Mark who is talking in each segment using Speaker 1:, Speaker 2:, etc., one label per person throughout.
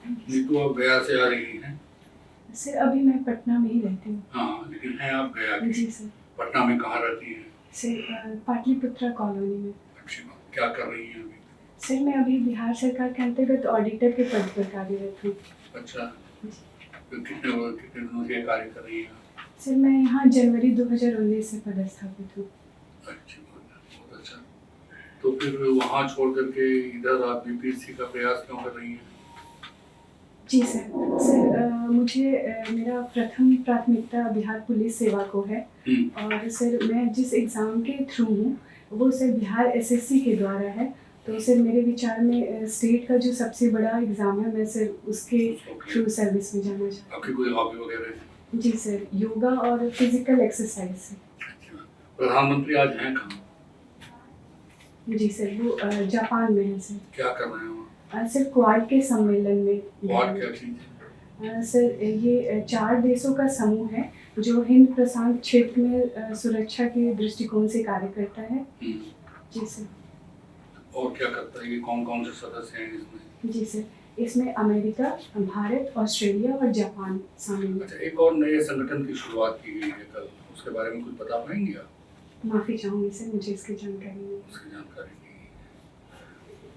Speaker 1: नीतू आप गया से आ रही हैं?
Speaker 2: सर अभी मैं पटना में ही रहती हूँ।
Speaker 1: हाँ, लेकिन हैं आप गया की?
Speaker 2: जी सर।
Speaker 1: पटना में कहाँ रहती हैं?
Speaker 2: सर पाटलिपुत्रा कॉलोनी में।
Speaker 1: अच्छी बात। क्या कर रही हैं अभी?
Speaker 2: सर मैं अभी बिहार सरकार के अंतर्गत ऑडिटर के पद पर कार्यरत हूँ।
Speaker 1: अच्छा, तो कितने दिनों से कार्य कर रही हैं आप?
Speaker 2: सर मैं यहाँ जनवरी 2019 से पदस्थापित हूँ।
Speaker 1: अच्छी बात है, बहुत अच्छा। तो फिर वहाँ छोड़ करके इधर आप बीपीएससी का प्रयास क्यों कर रही हैं?
Speaker 2: जी सर। सर मुझे मेरा प्रथम प्राथमिकता बिहार पुलिस सेवा को है। और सर मैं जिस एग्ज़ाम के थ्रू हूँ वो सर बिहार एसएससी के द्वारा है। तो सर मेरे विचार में स्टेट का जो सबसे बड़ा एग्ज़ाम है, मैं सर उसके थ्रू सर्विस में जाना चाहती हूँ।
Speaker 1: आपकी कोई हॉबी वगैरह है?
Speaker 2: जी सर, योगा और फिजिकल एक्सरसाइज से।
Speaker 1: अच्छा, प्रधानमंत्री आज हैं कहाँ?
Speaker 2: जी सर, वो जापान में है सर।
Speaker 1: क्या कर रहे हैं वहाँ?
Speaker 2: सर क्वाड के सम्मेलन में।
Speaker 1: क्वाड क्या चीज़ है?
Speaker 2: सर ये 4 देशों का समूह है जो हिंद प्रशांत क्षेत्र में सुरक्षा के दृष्टिकोण से कार्य करता है। जी सर।
Speaker 1: और क्या करता है? ये कौन-कौन से सदस्य हैं इसमें?
Speaker 2: जी सर, इसमें अमेरिका, भारत, ऑस्ट्रेलिया और जापान शामिल है।
Speaker 1: अच्छा, एक और नए संगठन की शुरुआत की गई है कल, उसके बारे में कुछ बता पाएंगे आप?
Speaker 2: माफ़ी चाहूँगी सर, मुझे इसकी जानकारी नहीं है।
Speaker 1: उसकी जानकारी नहीं है।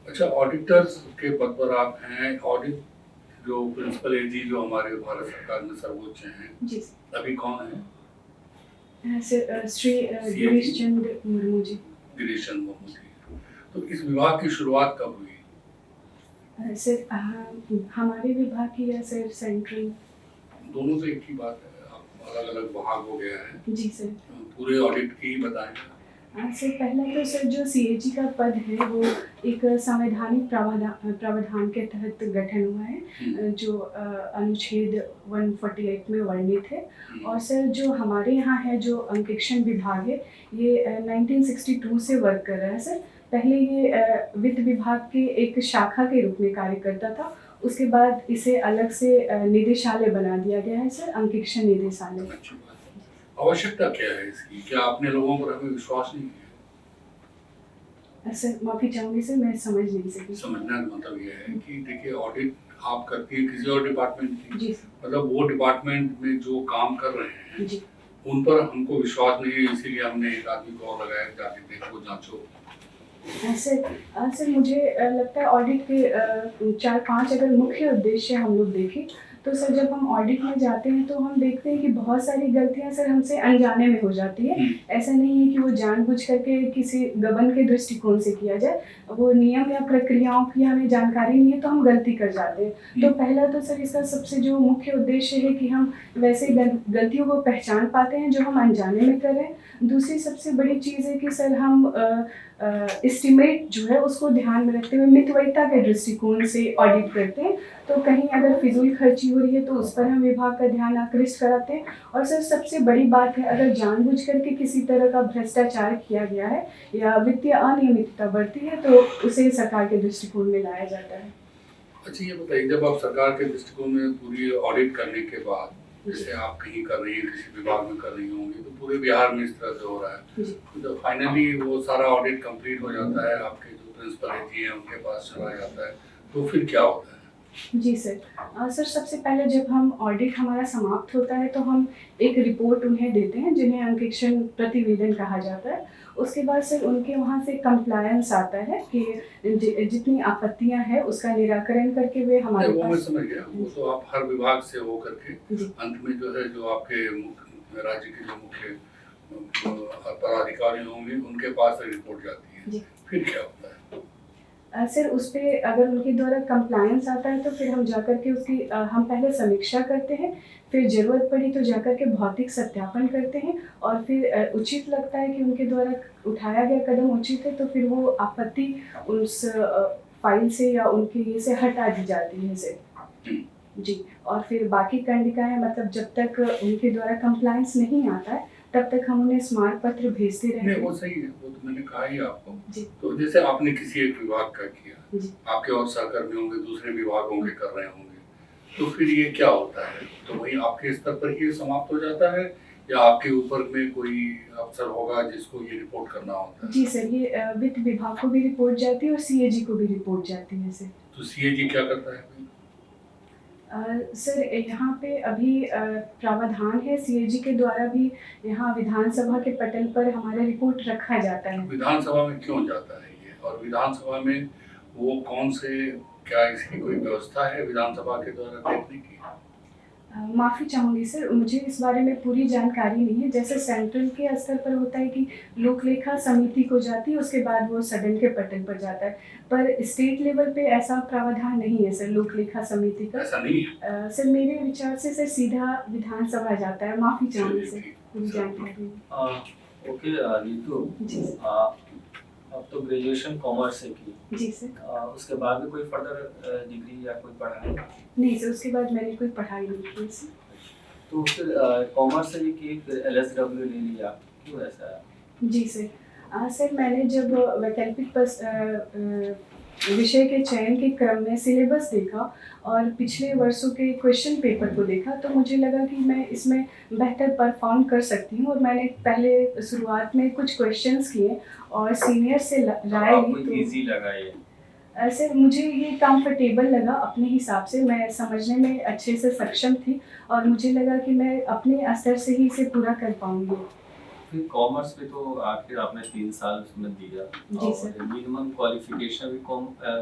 Speaker 1: अच्छा, ऑडिटर्स के पद पर आप हैं। ऑडिट जो प्रिंसिपल एजी जो हमारे भारत सरकार में सर्वोच्च हैं,
Speaker 2: जी सर।
Speaker 1: अभी कौन है?
Speaker 2: सर श्री गिरीश चंद्र मुर्मू जी।
Speaker 1: गिरीश चंद्र मुर्मू जी। तो इस विभाग की शुरुआत कब हुई?
Speaker 2: सर हमारे विभाग की या सर सेंट्रल?
Speaker 1: दोनों तो एक ही बात है, आप अलग-अलग विभाग हो गया है।
Speaker 2: जी सर।
Speaker 1: पूरे ऑडिट की बताएं।
Speaker 2: सर पहला तो सर जो सीएजी का पद है वो एक संवैधानिक प्रावधान के तहत गठन हुआ है, जो अनुच्छेद 148 में वर्णित है। और सर जो हमारे यहाँ है जो अंकेक्षण विभाग है, ये 1962 से वर्क कर रहा है सर। पहले ये वित्त विभाग के एक शाखा के रूप में कार्य करता था। उसके बाद इसे अलग से निदेशालय बना दिया गया है सर, अंकेक्षण निदेशालय।
Speaker 1: अच्छी बात है। आवश्यकता क्या है इसकी? क्या अपने लोगों पर हमें विश्वास नहीं है?
Speaker 2: सर माफ़ी चाहूँगी सर, मैं समझ नहीं सकी।
Speaker 1: समझना का मतलब ये है कि देखिए, ऑडिट आप करती है किसी और डिपार्टमेंट की,
Speaker 2: जी।
Speaker 1: मतलब वो डिपार्टमेंट में जो काम कर रहे हैं
Speaker 2: जी।
Speaker 1: उन पर हमको विश्वास नहीं है, इसीलिए हमने एक आदमी को और लगाया, जाके देखो, जांचो।
Speaker 2: सर मुझे लगता है ऑडिट के 4-5 अगर मुख्य उद्देश्य हम लोग देखें तो सर जब हम ऑडिट में जाते हैं तो हम देखते हैं कि बहुत सारी गलतियां सर हमसे अनजाने में हो जाती है। ऐसा नहीं है कि वो जानबूझ करके किसी गबन के दृष्टिकोण से किया जाए, वो नियम या प्रक्रियाओं की हमें जानकारी नहीं है तो हम गलती कर जाते हैं। तो पहला तो सर इसका सबसे जो मुख्य उद्देश्य है कि हम वैसे गलतियों को पहचान पाते हैं जो हम अनजाने में कर रहे हैं। दूसरी सबसे बड़ी चीज़ है कि सर हम एस्टिमेट जो है उसको ध्यान में रखते हुए मितव्ययिता के दृष्टिकोण से ऑडिट करते हैं। तो कहीं अगर फिजूल खर्ची हो रही है तो उस पर हम विभाग का ध्यान आकृष्ट कराते हैं। और सर सबसे बड़ी बात है, अगर जानबूझ करके किसी तरह का भ्रष्टाचार किया गया है या वित्तीय अनियमितता बढ़ती है तो उसे सरकार के दृष्टिकोण में लाया जाता है।
Speaker 1: अच्छा, ये बताइए, जब आप सरकार के दृष्टिकोण में पूरी ऑडिट करने के बाद, जैसे आप कहीं कर रही हैं, किसी विभाग में कर रही होंगी, तो पूरे बिहार में इस तरह से हो रहा है, तो जब फाइनली वो सारा ऑडिट कंप्लीट हो जाता है, आपके जो प्रिंसिपल एजी हैं उनके पास चला जाता है, तो फिर क्या होता है?
Speaker 2: जी सर। सर सबसे पहले जब हम ऑडिट हमारा समाप्त होता है तो हम एक रिपोर्ट उन्हें देते हैं जिन्हें अंकेक्षण प्रतिवेदन कहा जाता है। उसके बाद सर उनके वहाँ से कंप्लायंस आता है कि जितनी आपत्तियाँ हैं उसका निराकरण करके वे हमारे
Speaker 1: वो
Speaker 2: पास।
Speaker 1: मैं समझ गया, वो तो आप हर विभाग से हो करके अंत में जो है, जो आपके राज्य के जो मुख्य पदाधिकारी होंगे उनके पास रिपोर्ट जाती है। फिर क्या होता है?
Speaker 2: सर उस पर अगर उनके द्वारा कंप्लायंस आता है तो फिर हम जाकर के उसकी हम पहले समीक्षा करते हैं, फिर ज़रूरत पड़ी तो जाकर के भौतिक सत्यापन करते हैं और फिर उचित लगता है कि उनके द्वारा उठाया गया कदम उचित है तो फिर वो आपत्ति उस फाइल से या उनके ये से हटा दी जाती है सर। जी। और फिर बाकी कंडिकाएँ, मतलब जब तक उनके द्वारा कंप्लायंस नहीं आता है तब तक हम उन्हें स्मारक पत्र भेजते रहते हैं।
Speaker 1: नहीं, वो सही है, वो तो मैंने कहा ही आपको।
Speaker 2: जी।
Speaker 1: तो जैसे आपने किसी एक विभाग का किया,
Speaker 2: जी।
Speaker 1: आपके और सहकर्मी होंगे दूसरे विभागों के कर रहे होंगे, तो फिर ये क्या होता है? तो वही आपके स्तर पर ही समाप्त हो जाता है या आपके ऊपर में कोई अफसर होगा जिसको ये रिपोर्ट करना होता है?
Speaker 2: जी सर, ये वित्त विभाग को भी रिपोर्ट जाती है और सीएजी को भी रिपोर्ट जाती है सर।
Speaker 1: तो सीएजी क्या करता है फिर?
Speaker 2: सर यहाँ पे अभी प्रावधान है सीएजी के द्वारा भी यहाँ विधानसभा के पटल पर हमारा रिपोर्ट रखा जाता है।
Speaker 1: विधानसभा में क्यों जाता है ये, और विधानसभा में वो कौन से, क्या इसकी कोई व्यवस्था है विधानसभा के द्वारा देखने की?
Speaker 2: माफ़ी चाहूँगी सर, मुझे इस बारे में पूरी जानकारी नहीं है। जैसे सेंट्रल के स्तर पर होता है कि लोक लेखा समिति को जाती है, उसके बाद वो सदन के पटल पर जाता है, पर स्टेट लेवल पे ऐसा प्रावधान नहीं है सर लोक लेखा समिति का।
Speaker 1: ऐसा नहीं है?
Speaker 2: सर मेरे विचार से सर सीधा विधानसभा जाता है। माफ़ी चाहूँगी सर, पूरी जानकारी नहीं।
Speaker 3: ओके नीतू,
Speaker 2: जी सर।
Speaker 3: अब तो ग्रेजुएशन कॉमर्स से की,
Speaker 2: जी सर।
Speaker 3: उसके बाद भी कोई फर्दर डिग्री या कोई पढ़ाई?
Speaker 2: नहीं सर, उसके बाद मैंने कोई पढ़ाई नहीं की सर।
Speaker 3: तो फिर कॉमर्स से भी की, फिर एलएसडब्ल्यू ले लिया, क्यों ऐसा है?
Speaker 2: जी सर। सर मैंने जब वैकल्पिक विषय के चयन के क्रम में सिलेबस देखा और पिछले वर्षों के क्वेश्चन पेपर को देखा, तो मुझे लगा कि मैं इसमें बेहतर परफॉर्म कर सकती हूँ, और मैंने पहले शुरुआत में कुछ क्वेश्चंस किए और सीनियर से राय ली। तो
Speaker 3: इजी लगा ये?
Speaker 2: सर मुझे ये कंफर्टेबल लगा अपने हिसाब से, मैं समझने में अच्छे से सक्षम थी और मुझे लगा कि मैं अपने स्तर से ही इसे पूरा कर पाऊँगी।
Speaker 3: फिर कॉमर्स में तो आखिर आपने 3 साल उसमें दिया,
Speaker 2: जी सर।
Speaker 3: और मिनिमम क्वालिफिकेशन भी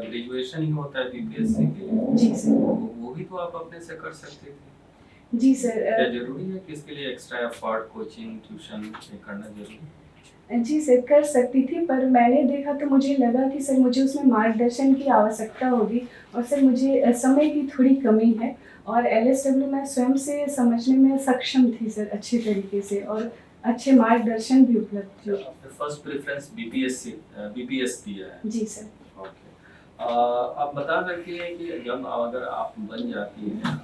Speaker 3: ग्रेजुएशन ही होता है बीपीएससी के लिए।
Speaker 2: जी सर।
Speaker 3: वो भी तो आप अपने से कर सकते थे।
Speaker 2: जी सर।
Speaker 3: क्या जरूरी है कि इसके लिए एक्स्ट्रा एफर्ट, कोचिंग, ट्यूशन करना जरूरी है?
Speaker 2: जी सर, कर सकती थी, पर मैंने देखा तो मुझे लगा कि सर मुझे उसमें मार्गदर्शन की आवश्यकता होगी, और सर मुझे समय की थोड़ी कमी है, और एलएसडब्ल्यू मैं स्वयं से समझने में सक्षम थी सर अच्छे तरीके से, और अच्छे मार्गदर्शन भी उपलब्ध थे।
Speaker 3: आपने फर्स्ट प्रेफरेंस बीपीएस दिया है?
Speaker 2: जी सर।
Speaker 3: ओके। आप बता सकती हैं कि जब अगर आप बन जाती हैं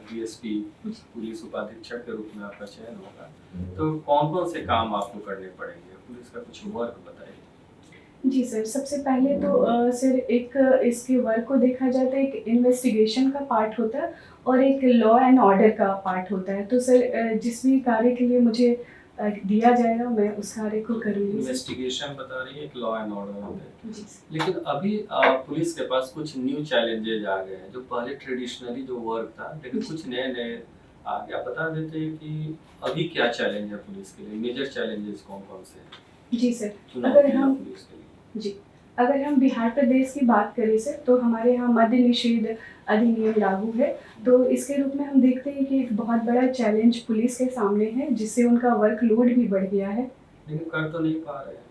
Speaker 3: डीएसपी, पुलिस उपाधीक्षक के रूप में आपका चयन होगा, तो कौन कौन से काम आपको करने पड़ेंगे? पुलिस का कुछ वर्क बताइए।
Speaker 2: जी सर, सबसे पहले तो सर एक इसके वर्क को देखा जाए तो एक इन्वेस्टिगेशन का पार्ट होता है और एक लॉ एंड ऑर्डर का पार्ट होता है। तो सर जिस भी कार्य के लिए मुझे दिया जाएगा मैं उस कार्य को करूँगी।
Speaker 3: इन्वेस्टिगेशन बता रही है, एक लॉ एंड ऑर्डर होता है।
Speaker 2: जी सर।
Speaker 3: लेकिन अभी पुलिस के पास कुछ न्यू चैलेंजेज आ गए हैं, जो पहले ट्रेडिशनली जो वर्क था, लेकिन कुछ नए नए आ गया। बता देते हैं कि अभी क्या चैलेंज है पुलिस के लिए, मेजर चैलेंजेस कौन कौन से हैं?
Speaker 2: जी सर,
Speaker 3: चुनौतियां
Speaker 2: अगर हम
Speaker 3: पुलिस के लिए।
Speaker 2: जी अगर हम बिहार प्रदेश की बात करें सर, तो हमारे यहाँ मद्य निषेध अधिनियम लागू है। तो इसके रूप में हम देखते हैं कि एक बहुत बड़ा चैलेंज पुलिस के सामने है, जिससे उनका वर्कलोड भी बढ़ गया है।
Speaker 3: लेकिन कर तो नहीं पा रहे हैं।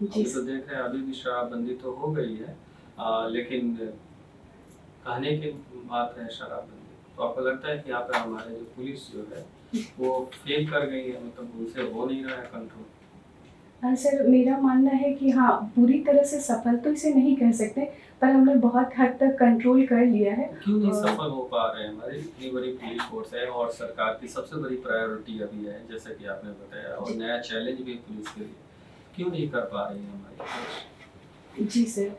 Speaker 2: जी
Speaker 3: अभी तो देख रहे हैं, अभी भी शराबबंदी तो हो गई है, लेकिन कहने की बात है शराबबंदी। तो आपको लगता है कि यहाँ पे हमारे जो पुलिस जो है वो फेल कर गई है, मतलब उनसे हो नहीं रहा है कंट्रोल?
Speaker 2: हाँ सर, मेरा मानना है कि हाँ, पूरी तरह से सफल तो इसे नहीं कह सकते, पर हमने बहुत हद तक कंट्रोल कर लिया है।
Speaker 3: क्यों नहीं सफल हो पा रहे हैं? हमारी इतनी बड़ी पुलिस फोर्स है और सरकार की सबसे बड़ी प्रायोरिटी अभी है, जैसा कि आपने बताया, और नया चैलेंज भी पुलिस के लिए, क्यों नहीं कर पा रही है हमारी पुलिस?
Speaker 2: जी सर,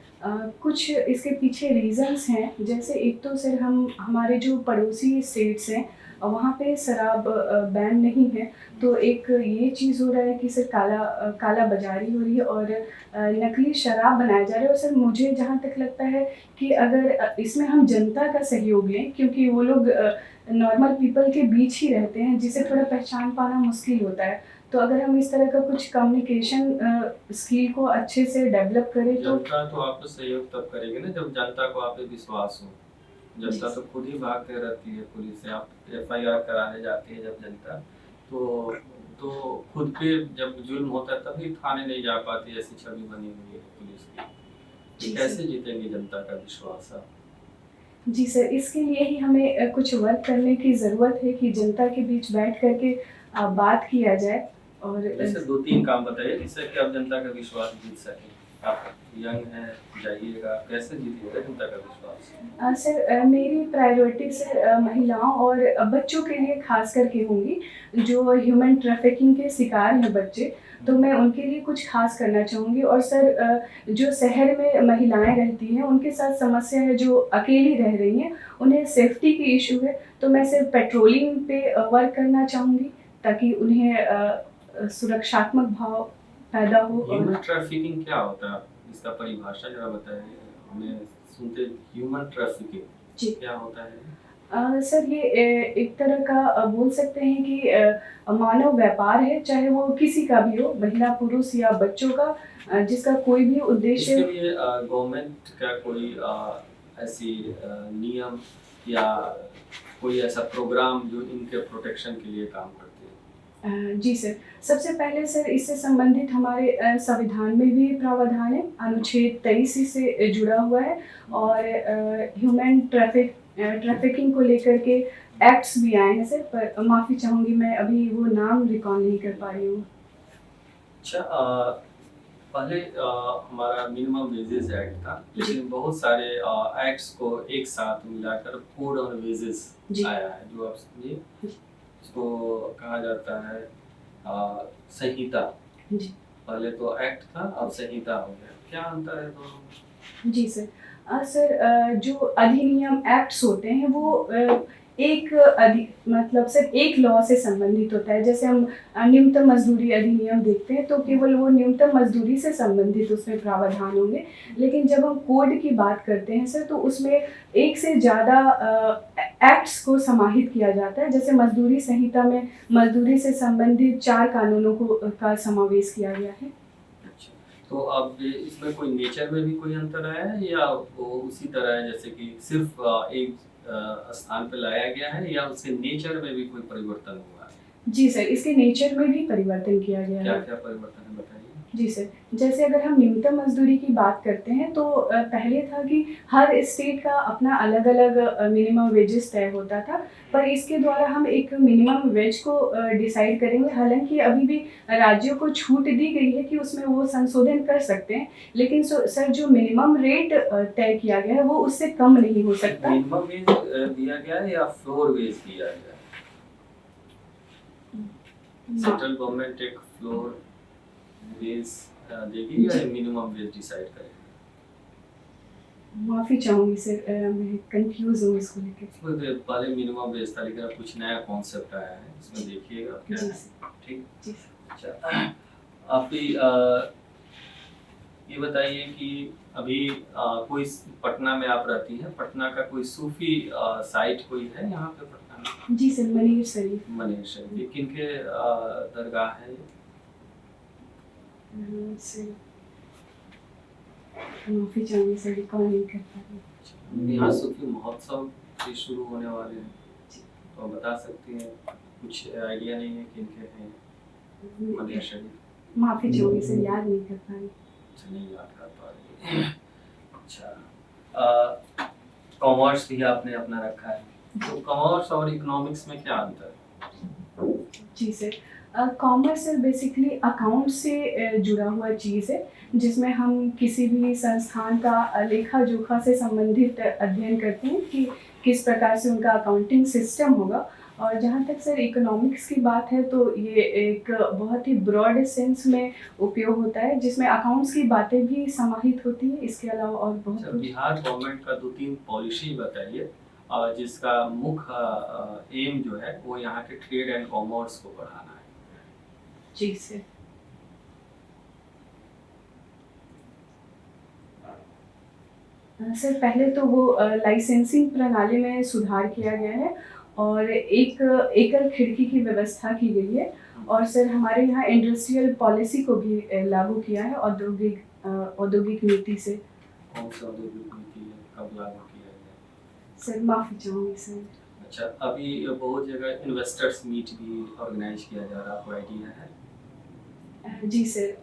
Speaker 2: कुछ इसके पीछे रीजंस हैं। जैसे एक तो सर हमारे जो पड़ोसी स्टेट्स हैं वहाँ पे शराब बैन नहीं है, तो एक ये चीज़ हो रहा है कि सर काला बाजारी हो रही है और नकली शराब बनाया जा रहा है। और सर मुझे जहाँ तक लगता है कि अगर इसमें हम जनता का सहयोग लें, क्योंकि वो लोग नॉर्मल पीपल के बीच ही रहते हैं, जिसे थोड़ा पहचान पाना मुश्किल होता है। तो अगर हम इस तरह का कुछ कम्युनिकेशन स्किल को अच्छे से डेवलप करें तो
Speaker 3: जनता तो आपको सहयोग तब करेगी ना जब जनता को आप पे विश्वास हो। जनता तो खुद ही भागते रहती है पुलिस से। आप एफआईआर कराने जाती है जब जनता, तो खुद पे जब जुल्म होता है तभी थाने नहीं जा पाती, ऐसी छवि बनी हुई है पुलिस की।
Speaker 2: जी
Speaker 3: कैसे जीतेंगे जनता का विश्वास आप?
Speaker 2: जी सर, इसके लिए ही हमें कुछ वर्क करने की ज़रूरत है कि जनता के बीच बैठ करके बात किया जाए। और
Speaker 3: जैसे 2-3 काम बताइए जिससे कि आप जनता का विश्वास जीत सकें। आप यंग हैं, जाइएगा, कैसे जीतिएगा जनता का विश्वास?
Speaker 2: सर मेरी प्रायोरिटी सर महिलाओं और बच्चों के लिए खास करके होंगी, जो ह्यूमन ट्रैफिकिंग के शिकार हैं बच्चे, तो मैं उनके लिए कुछ खास करना चाहूँगी। और सर जो शहर में महिलाएं रहती हैं उनके साथ समस्या है, जो अकेली रह रही हैं, उन्हें सेफ्टी की इशू है, तो मैं सिर्फ पेट्रोलिंग पे वर्क करना चाहूँगी ताकि उन्हें सुरक्षात्मक भाव पैदा हो।
Speaker 3: ह्यूमन ट्रैफिकिंग क्या होता है? इसका परिभाषा जरा बताइए। हमें सुनते ह्यूमन ट्रैफिकिंग
Speaker 2: जी।
Speaker 3: क्या होता है?
Speaker 2: सर ये एक तरह का बोल सकते हैं कि मानव व्यापार है, चाहे वो किसी का भी हो, महिला, पुरुष या बच्चों का, जिसका कोई भी
Speaker 3: इसके
Speaker 2: उद्देश्य।
Speaker 3: लिए गवर्नमेंट का कोई ऐसी नियम या कोई ऐसा प्रोग्राम जो इनके प्रोटेक्शन के लिए काम करते हैं?
Speaker 2: जी सर, सबसे पहले सर इससे संबंधित हमारे संविधान में भी प्रावधान है, अनुच्छेद 23 इससे जुड़ा हुआ है, और ह्यूमन ट्रैफिकिंग को लेकर के एक्ट्स भी आए हैं सर, पर माफ़ी चाहूँगी मैं अभी वो नाम रिकॉल नहीं कर पा रही हूँ।
Speaker 3: अच्छा, पहले हमारा मिनिमम वेजेस एक्ट था, लेकिन बहुत सारे एक्ट्स को एक साथ मिलाकर कोड ऑन वेजेस
Speaker 2: जी।
Speaker 3: आया है, जो आप समझिए इसको कहा जाता है संहिता।
Speaker 2: जी।
Speaker 3: पहले तो एक्ट था, अब संहिता हो गया। क्या अंतर है दोनों में?
Speaker 2: जी सर। सर जो अधिनियम एक्ट्स होते हैं वो मतलब सर एक लॉ से संबंधित होता है। जैसे हम न्यूनतम मजदूरी अधिनियम देखते हैं तो केवल वो न्यूनतम मजदूरी से संबंधित उसमें प्रावधान होंगे। लेकिन जब हम कोड की बात करते हैं सर, तो उसमें एक से ज़्यादा एक्ट्स को समाहित किया जाता है। जैसे मजदूरी संहिता में मजदूरी से संबंधित 4 कानूनों का समावेश किया गया है।
Speaker 3: अच्छा, तो अब इसमें कोई नेचर में भी कोई अंतर आया है, या वो उसी तरह है जैसे कि सिर्फ एक स्थान पे लाया गया है, या उसके नेचर में भी कोई परिवर्तन हुआ है?
Speaker 2: जी सर, इसके नेचर में भी परिवर्तन किया गया
Speaker 3: क्या
Speaker 2: है।
Speaker 3: क्या परिवर्तन है बताइए?
Speaker 2: जी सर, जैसे अगर हम न्यूनतम मज़दूरी की बात करते हैं तो पहले था कि हर स्टेट का अपना अलग-अलग मिनिमम वेजेस तय होता था, पर इसके द्वारा हम एक मिनिमम वेज को डिसाइड करेंगे। हालाँकि अभी भी राज्यों को छूट दी गई है कि उसमें वो संशोधन कर सकते हैं, लेकिन सर जो मिनिमम रेट तय किया गया है वो उससे कम नहीं हो सकता।
Speaker 3: मिनिमम वेज दिया गया है या फ्लोर वेज दिया गया है? सेंट्रल गवर्नमेंट एक फ्लोर वेज देगी या मिनिमम वेज डिसाइड करेगी?
Speaker 2: माफ़ी चाहूँगी सर, मैं कन्फ्यूज़ हूँ इसको लेके।
Speaker 3: इसमें तो पहले मिनिमम वेज था, लेकिन अब कुछ नया कॉन्सेप्ट आया है, इसमें देखिएगा क्या
Speaker 2: जी
Speaker 3: है।
Speaker 2: सर।
Speaker 3: ठीक।
Speaker 2: जी सर।
Speaker 3: अच्छा, आपकी ये बताइए कि अभी कोई पटना में आप रहती हैं, पटना का कोई सूफी साइट कोई है यहाँ पे पटना में?
Speaker 2: जी सर, मनीर शरीफ।
Speaker 3: मनीर शरीफ, ये किनके दरगाह है?
Speaker 2: सर माफ़ी चाहूँगी सर, रिकॉल नहीं कर पा रही।
Speaker 3: यहाँ सूफी महोत्सव भी शुरू होने वाले हैं, तो बता सकती हैं? कुछ आइडिया नहीं है किनके हैं मनीर शरीफ?
Speaker 2: माफ़ी चाहूँगी सर, याद नहीं कर पा रही।
Speaker 3: अच्छा, नहीं याद कर पा रही। अच्छा, कॉमर्स भी आपने अपना रखा है, तो कॉमर्स और इकोनॉमिक्स में क्या अंतर है?
Speaker 2: जी sir, commerce sir basically account से जुड़ा हुआ चीज़ है, जिसमें हम किसी भी संस्थान का लेखा जोखा से संबंधित अध्ययन करते हैं कि किस प्रकार से उनका अकाउंटिंग सिस्टम होगा। और जहाँ तक सर इकोनॉमिक्स की बात है तो ये एक बहुत ही ब्रॉड सेंस में उपयोग होता है, जिसमें अकाउंट्स की बातें भी समाहित होती हैं। इसके अलावा और बहुत
Speaker 3: अच्छा,
Speaker 2: कुछ।
Speaker 3: बिहार गवर्नमेंट का 2-3 पॉलिसी बताइए जिसका मुख्य एम जो है वो यहाँ के ट्रेड एंड कॉमर्स को बढ़ाना है।
Speaker 2: जी सर। सर पहले तो वो लाइसेंसिंग प्रणाली में सुधार किया गया है और एक एकल खिड़की की व्यवस्था की गई है, और सर हमारे यहाँ इंडस्ट्रियल पॉलिसी को भी लागू किया है औद्योगिक नीति से।
Speaker 3: कौन सा औद्योगिक नीति है, कब लागू किया गया?
Speaker 2: सर माफ़ी चाहूँगी सर।
Speaker 3: अच्छा, अभी बहुत जगह इन्वेस्टर्स मीट भी ऑर्गेनाइज किया जा रहा है, आपको आइडिया है?
Speaker 2: जी सर।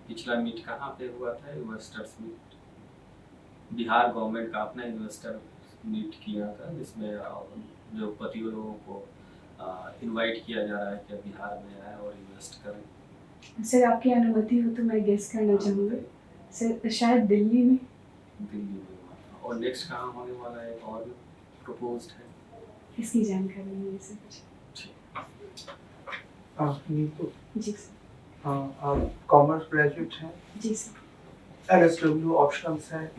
Speaker 3: पिछला मीट कहाँ पे हुआ था, इन्वेस्टर्स मीट? बिहार गवर्नमेंट का अपना इन्वेस्टर मीट किया था, जिसमें जो पति लोगों को इनवाइट किया जा रहा है कि बिहार में आए और इन्वेस्ट करें।
Speaker 2: सर आपकी अनुमति हो तो मैं गेस करना चाहूँगी। सर शायद दिल्ली में।
Speaker 3: दिल्ली में हुआ था, और नेक्स्ट कहाँ होने वाला है और प्रपोज्ड है?
Speaker 2: इसकी जानकारी नहीं है सर कुछ।
Speaker 4: नीतू,
Speaker 2: जी सर।
Speaker 4: आप कॉमर्स ग्रेजुएट हैं,
Speaker 2: जी सर।
Speaker 4: LSW ऑप्शनल्स हैं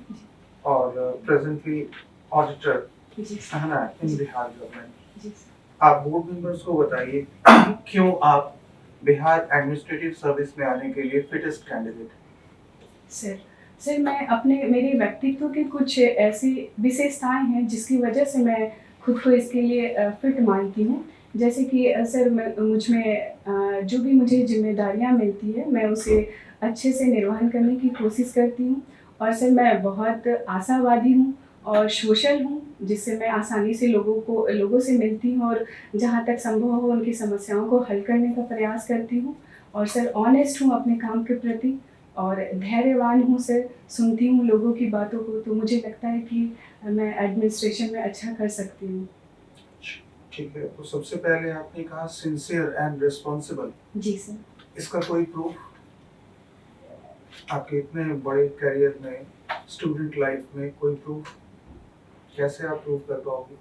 Speaker 4: और प्रेजेंटली ऑडिटर
Speaker 2: जी सर।
Speaker 4: है ना इन बिहार गवर्नमेंट।
Speaker 2: जी सर।
Speaker 4: आप बोर्ड मेंबर्स को बताइए क्यों आप बिहार एडमिनिस्ट्रेटिव सर्विस में आने के लिए फिटेस्ट कैंडिडेट?
Speaker 2: सर सर मैं अपने मेरे व्यक्तित्व के कुछ ऐसी विशेषताएं हैं जिसकी वजह से मैं खुद को इसके लिए फिट मानती हूँ। जैसे कि सर मुझ में जो भी मुझे जिम्मेदारियां मिलती है मैं उसे अच्छे से निर्वहन करने की कोशिश करती हूँ। और सर मैं बहुत आशावादी हूँ और सोशल हूँ, जिससे मैं आसानी से लोगों से मिलती हूँ और जहाँ तक संभव हो उनकी समस्याओं को हल करने का प्रयास करती हूँ। और सर ऑनेस्ट हूँ अपने काम के प्रति और धैर्यवान हूँ सर, सुनती हूँ लोगों की बातों को, तो मुझे लगता है कि मैं एडमिनिस्ट्रेशन में अच्छा कर सकती हूँ।
Speaker 4: ठीक है, तो सबसे पहले आपने कहा सिंसियर एंड रिस्पॉन्सिबल।
Speaker 2: जी सर।
Speaker 4: इसका कोई प्रूफ आपके इतने बड़े करियर में, स्टूडेंट लाइफ में, कोई प्रूफ कैसे आप प्रूव कर पाओगे?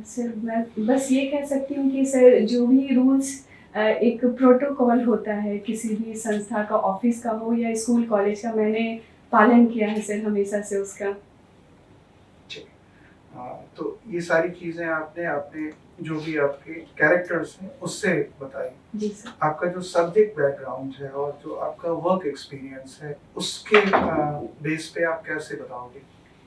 Speaker 2: सर मैं बस ये कह सकती हूँ कि सर जो भी रूल्स एक प्रोटोकॉल होता है किसी भी संस्था का, ऑफिस का हो या स्कूल कॉलेज का, मैंने पालन किया है सर हमेशा से उसका।
Speaker 4: ठीक। तो ये सारी चीजें आपने अपने जो भी आपके कैरेक्टर्स हैं उससे बताई।
Speaker 2: जी सर।
Speaker 4: आपका जो सब्जेक्ट बैकग्राउंड है और जो आपका वर्क एक्सपीरियंस है उसके बेस पे आप कैसे बताओगे?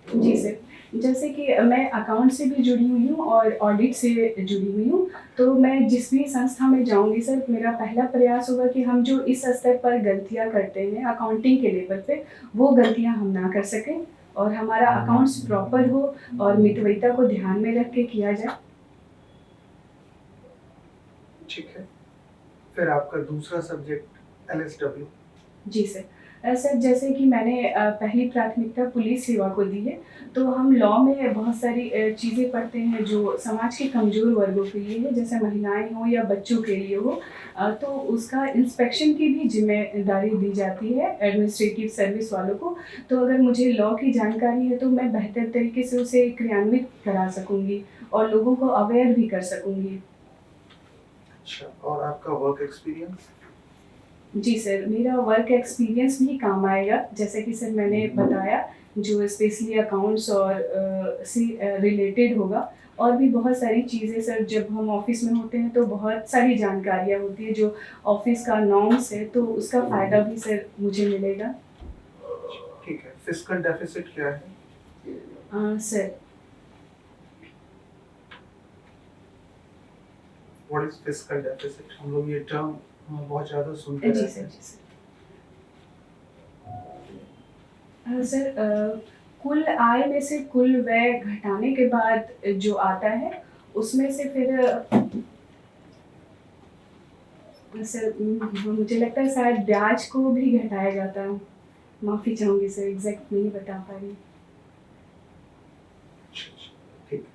Speaker 2: जी सर, जैसे कि मैं अकाउंट से भी जुड़ी हुई हूँ और ऑडिट से जुड़ी हुई हूँ, तो मैं जिस भी संस्था में जाऊँगी सर, मेरा पहला प्रयास होगा कि हम जो इस स्तर पर गलतियाँ करते हैं अकाउंटिंग के लेवल पे, वो गलतियाँ हम ना कर सकें और हमारा अकाउंट्स प्रॉपर हो और मितव्ययिता को ध्यान में रख के किया जाए।
Speaker 4: ठीक है। फिर आपका दूसरा सब्जेक्ट एलएसडब्ल्यू।
Speaker 2: जी सर। सर जैसे कि मैंने पहली प्राथमिकता पुलिस सेवा को दी है, तो हम लॉ में बहुत सारी चीज़ें पढ़ते हैं जो समाज के कमज़ोर वर्गों के लिए है, जैसे महिलाएं हों या बच्चों के लिए हो। तो उसका इंस्पेक्शन की भी जिम्मेदारी दी जाती है एडमिनिस्ट्रेटिव सर्विस वालों को। तो अगर मुझे लॉ की जानकारी है तो मैं बेहतर तरीके से उसे क्रियान्वित करा सकूँगी और लोगों को अवेयर भी कर सकूँगी।
Speaker 4: अच्छा, और आपका वर्क एक्सपीरियंस?
Speaker 2: जी सर, मेरा वर्क एक्सपीरियंस भी काम आएगा, जैसे कि सर मैंने बताया, जो स्पेशली अकाउंट्स और से रिलेटेड होगा। और भी बहुत सारी चीज़ें सर, जब हम ऑफिस में होते हैं तो बहुत सारी जानकारियाँ होती है जो ऑफिस का नॉर्म्स है, तो उसका फ़ायदा भी सर मुझे मिलेगा।
Speaker 4: ठीक है। फिस्कल डेफिसिट क्या है?
Speaker 2: Sir
Speaker 4: what is fiscal deficit? हम लोग ये टर्म बहुत ज्यादा सुनते
Speaker 2: जी
Speaker 4: रहते
Speaker 2: सर,
Speaker 4: हैं।
Speaker 2: जी सर। सर कुल आय में से कुल व्यय घटाने के बाद जो आता है, उसमें से फिर सर मुझे लगता है शायद ब्याज को भी घटाया जाता है। माफ़ी चाहूँगी सर, एग्जैक्ट नहीं बता पा रही।
Speaker 4: ठीक।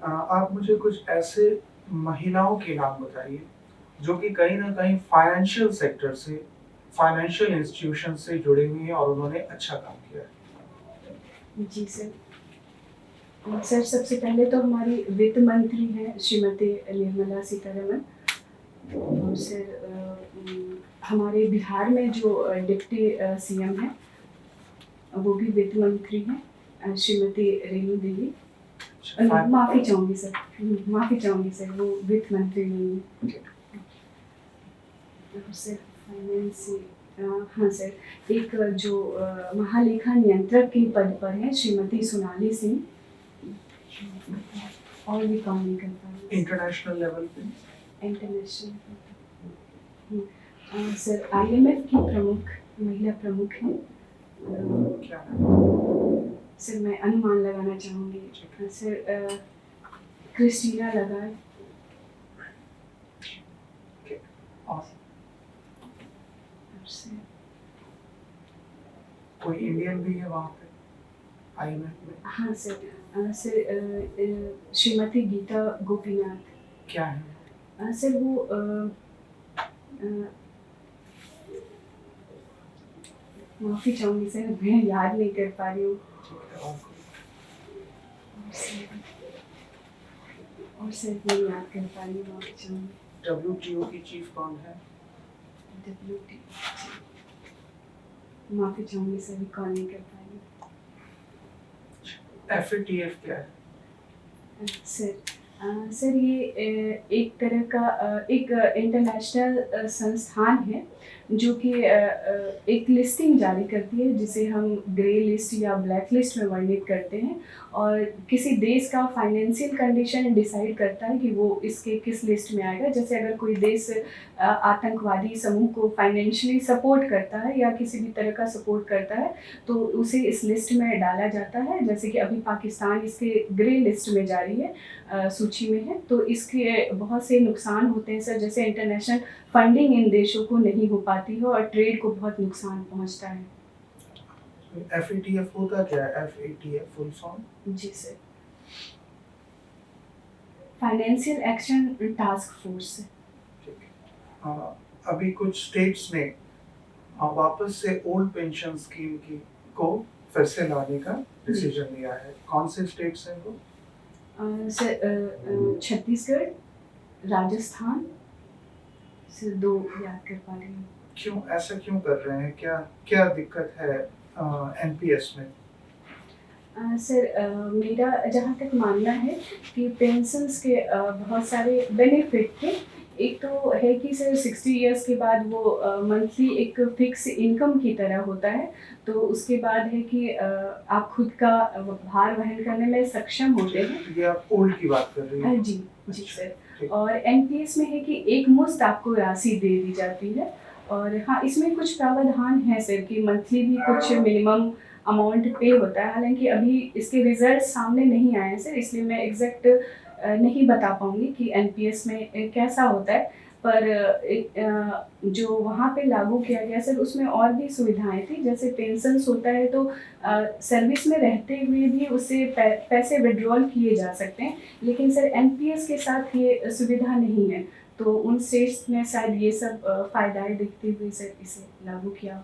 Speaker 4: आप मुझे कुछ ऐसे महिलाओं के नाम बताइए जो कि कहीं ना कहीं फाइनेंशियल सेक्टर से, फाइनेंशियल इंस्टीट्यूशन से जुड़ी हुई हैं और उन्होंने अच्छा काम किया है।
Speaker 2: जी सर। सर सबसे पहले तो हमारी वित्त मंत्री हैं श्रीमती निर्मला सीतारमण। और सर हमारे बिहार में जो डिप्टी सीएम हैं, वो भी वित्त मंत्री हैं, श्रीमती रेणु देवी। माफ़ी चाहूँगी सर, माफ़ी चाहूँगी सर, वो वित्त मंत्री नहीं है। सर फाइनेंस से हाँ सर, एक जो महालेखा नियंत्रक के पद पर हैं श्रीमती सोनाली सिंह। और भी काम नहीं कर पा रही।
Speaker 4: इंटरनेशनल लेवल पे?
Speaker 2: इंटरनेशनल सर IMF की प्रमुख, महिला प्रमुख हैं।
Speaker 4: क्या?
Speaker 2: सर मैं अनुमान लगाना चाहूँगी सर, क्रिस्टीना लगाए। सर
Speaker 4: कोई इंडियन भी है वहाँ पे IMF में?
Speaker 2: हाँ सर, श्रीमती गीता गोपीनाथ।
Speaker 4: क्या है?
Speaker 2: सर वो माफ़ी चाहूँगी सर, मैं याद नहीं कर पा रही हूँ। और सर मैं याद कर पा रही हूँ, माफ़ी चाहूँगी।
Speaker 4: WTO की चीफ कौन है?
Speaker 2: WTO, माफ़ी चाहूँगी सर, कॉल नहीं कर पा रही।
Speaker 4: FATF क्या है?
Speaker 2: सर ये एक तरह का एक इंटरनेशनल संस्थान है जो कि एक लिस्टिंग जारी करती है जिसे हम ग्रे लिस्ट या ब्लैक लिस्ट में वर्णित करते हैं, और किसी देश का फाइनेंशियल कंडीशन डिसाइड करता है कि वो इसके किस लिस्ट में आएगा। जैसे अगर कोई देश आतंकवादी समूह को फाइनेंशियली सपोर्ट करता है या किसी भी तरह का सपोर्ट करता है तो उसे इस लिस्ट में डाला जाता है। जैसे कि अभी पाकिस्तान इसके ग्रे लिस्ट में जारी है, सूची में है, तो इसके बहुत से नुकसान होते हैं सर, जैसे इंटरनेशनल फंडिंग इन देशों को नहीं हो पाती है और ट्रेड को बहुत नुकसान पहुंचता है।
Speaker 4: FATF होता क्या है? FATF full form?
Speaker 2: जी sir, financial action task force.
Speaker 4: ठीक है। अभी कुछ स्टेट्स ने वापस से ओल्ड पेंशन स्कीम को फिर से लाने का डिसीजन लिया है। कौन से स्टेट्स हैं वो?
Speaker 2: सर छत्तीसगढ़, राजस्थान से 2 याद कर पा रही हूँ।
Speaker 4: क्यों ऐसा क्यों कर रहे हैं? क्या दिक्कत है NPS में?
Speaker 2: सर मेरा जहाँ तक मानना है कि पेंशन्स के बहुत सारे बेनिफिट थे। एक तो है कि सर 60 इयर्स के बाद वो मंथली एक फिक्स इनकम की तरह होता है, तो उसके बाद है कि आप खुद का भार वहन करने में सक्षम होते हैं।
Speaker 4: ये आप ओल्ड की बात कर रही हैं?
Speaker 2: जी जी सर। और NPS में है कि एक मुश्त आपको राशि दे दी जाती है, और हाँ इसमें कुछ प्रावधान है सर कि मंथली भी कुछ मिनिमम अमाउंट पे होता है। हालांकि अभी इसके रिजल्ट सामने नहीं आए हैं सर, इसलिए मैं एग्जैक्ट नहीं बता पाऊंगी कि NPS में कैसा होता है, पर जो वहाँ पे लागू किया गया सर उसमें और भी सुविधाएं थी। जैसे पेंशन्स होता है तो सर्विस में रहते हुए भी उससे पैसे विड्रॉल किए जा सकते हैं, लेकिन सर NPS के साथ ये सुविधा नहीं है, तो उन स्टेट्स में शायद ये सब फायदाएं देखते हुए सर इसे लागू किया।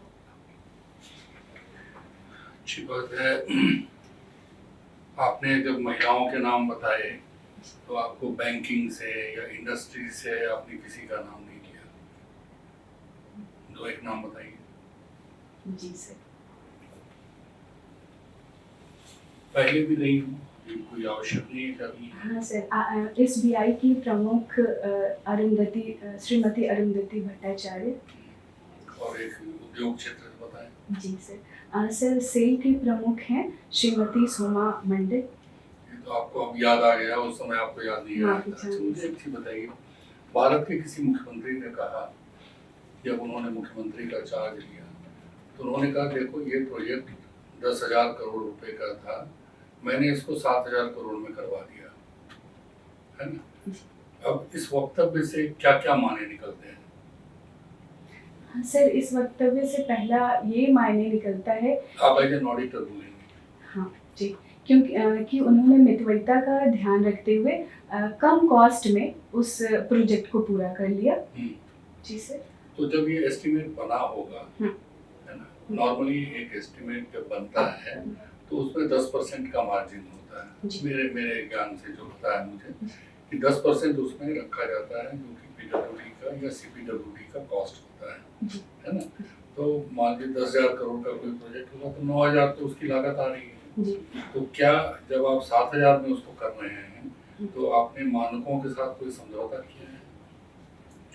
Speaker 1: अच्छी बात है। आपने जब महिलाओं के नाम बताए तो आपको बैंकिंग से या इंडस्ट्री से आपने किसी का नाम नहीं लिया, 2-1 नाम बताइए।
Speaker 2: जी सर।
Speaker 1: पहले भी नहीं हूँ, कोई आवश्यक नहीं है कभी।
Speaker 2: हाँ सर, SBI की प्रमुख श्रीमती अरुंधति भट्टाचार्य।
Speaker 1: और एक उद्योग क्षेत्र से बताएं।
Speaker 2: जी सर। सर सेल की प्रमुख हैं श्रीमती सोमा मंडल।
Speaker 1: तो आपको अब याद आ गया, उस समय आपको याद नहीं आया था। अच्छा मुझे एक चीज बताइए, भारत के किसी मुख्यमंत्री ने कहा, जब उन्होंने मुख्यमंत्री का चार्ज लिया तो उन्होंने कहा देखो ये प्रोजेक्ट 10,000 करोड़ रुपए का था, मैंने इसको 7,000 करोड़ में करवा दिया, है ना। अब इस वक्तव्य से क्या क्या माने निकलते हैं?
Speaker 2: हाँ सर, इस वक्तव्य से पहला ये मायने निकलता है,
Speaker 1: आप एज एन ऑडिटर बोलेंगे।
Speaker 2: हाँ जी, क्योंकि कि उन्होंने मितव्ययिता का ध्यान रखते हुए कम कॉस्ट में उस प्रोजेक्ट को पूरा कर लिया। जी सर।
Speaker 1: तो जब ये एस्टिमेट बना होगा, है ना, नॉर्मली एक एस्टिमेट जब बनता है तो उसमें 10% का मार्जिन होता है। मेरे ज्ञान से जो होता है मुझे कि 10% उसमें रखा जाता है जो कि PWD का या CPWD का कॉस्ट होता है ना। तो मान लीजिए 10,000 करोड़ का कोई प्रोजेक्ट होगा तो 9,000 तो उसकी लागत आ रही है। तो क्या जब आप 7,000 में उसको कर रहे हैं तो आपने मानकों के साथ कोई समझौता किया है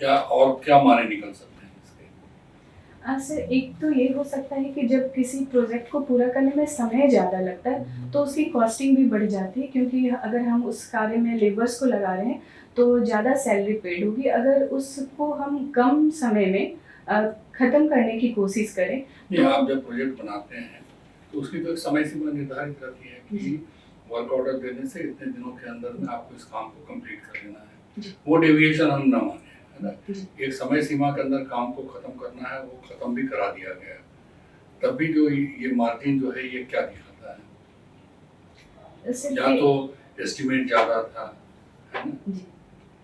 Speaker 1: क्या, और क्या माने निकल सकते हैं इसके?
Speaker 2: सर एक तो ये हो सकता है कि जब किसी प्रोजेक्ट को पूरा करने में समय ज़्यादा लगता है तो उसकी कॉस्टिंग भी बढ़ जाती है, क्योंकि अगर हम उस कार्य में लेबर्स को लगा रहे हैं तो ज़्यादा सैलरी पेड होगी। अगर उसको हम कम समय में ख़त्म करने की कोशिश करें
Speaker 1: तो आप जब प्रोजेक्ट बनाते हैं तो उसकी तो एक समय सीमा निर्धारित रहती है कि वर्क ऑर्डर देने से इतने दिनों के अंदर में आपको इस काम को कंप्लीट कर लेना है। वो डेविएशन हम ना माने, है ना। एक समय सीमा के अंदर काम को खत्म करना है, वो खत्म भी करा दिया गया। तब भी जो ये मार्जिन जो है ये क्या दिखाता है? या तो एस्टिमेट ज़्यादा था, है ना,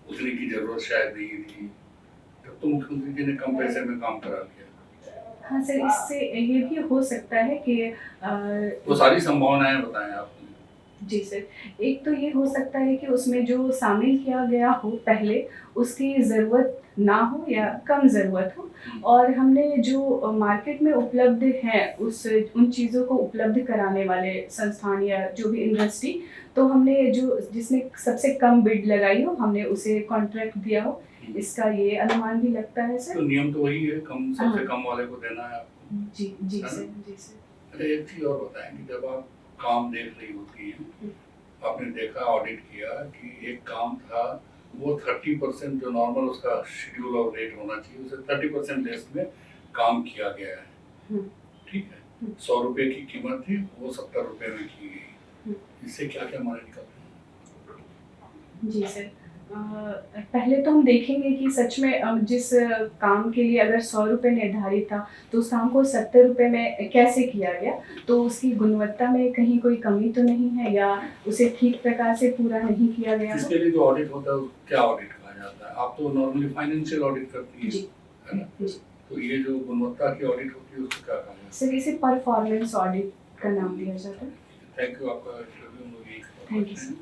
Speaker 1: उतने की जरूरत शायद नहीं थी, तब तो मुख्यमंत्री जी ने कम पैसे में काम करा दिया।
Speaker 2: हाँ सर, इससे ये भी हो सकता है कि
Speaker 1: वो सारी संभावनाएं बताएं आप।
Speaker 2: जी सर, एक तो ये हो सकता है कि उसमें जो शामिल किया गया हो पहले उसकी ज़रूरत ना हो या कम ज़रूरत हो, और हमने जो मार्केट में उपलब्ध है उन चीज़ों को उपलब्ध कराने वाले संस्थान या जो भी इंडस्ट्री, तो हमने जिसने सबसे कम बिड लगाई हो हमने उसे कॉन्ट्रैक्ट दिया हो। इसका ये अनुमान भी लगता है
Speaker 1: तो
Speaker 2: सर?
Speaker 1: नियम तो वही है, कम सबसे
Speaker 2: हाँ।
Speaker 1: कम वाले को देना है आपको।
Speaker 2: जी जी
Speaker 1: है ना?
Speaker 2: सर, जी सर।
Speaker 1: अच्छा, एक चीज़ और बताएं कि जब आप काम देख रही होती हैं, आपने देखा ऑडिट किया कि एक काम था वो 30% जो नॉर्मल उसका शेड्यूल और रेट होना चाहिए उसे 30% लेस में काम किया गया है,
Speaker 2: हम्म,
Speaker 1: ठीक है। 100 रुपये की कीमत थी, वो 70 रुपये में की गई। इससे क्या क्या माने निकलते हैं?
Speaker 2: जी सर। पहले तो हम देखेंगे कि सच में जिस काम के लिए अगर 100 रुपये निर्धारित था तो उस काम को 70 रुपये में कैसे किया गया, तो उसकी गुणवत्ता में कहीं कोई कमी तो नहीं है या उसे ठीक प्रकार से पूरा नहीं किया गया हो?
Speaker 1: इसके लिए जो ऑडिट होता है उसको क्या ऑडिट कहा जाता है? आप तो नॉर्मली फाइनेंशियल ऑडिट करती
Speaker 2: जी।
Speaker 1: है ना?
Speaker 2: जी
Speaker 1: तो ये जो गुणवत्ता की ऑडिट होती है उसको क्या कहा जाता है?
Speaker 2: सर, इसे परफॉर्मेंस ऑडिट का नाम दिया जाता है।
Speaker 1: थैंक यू, आपका इंटरव्यू में यही
Speaker 2: थैंक यू सर।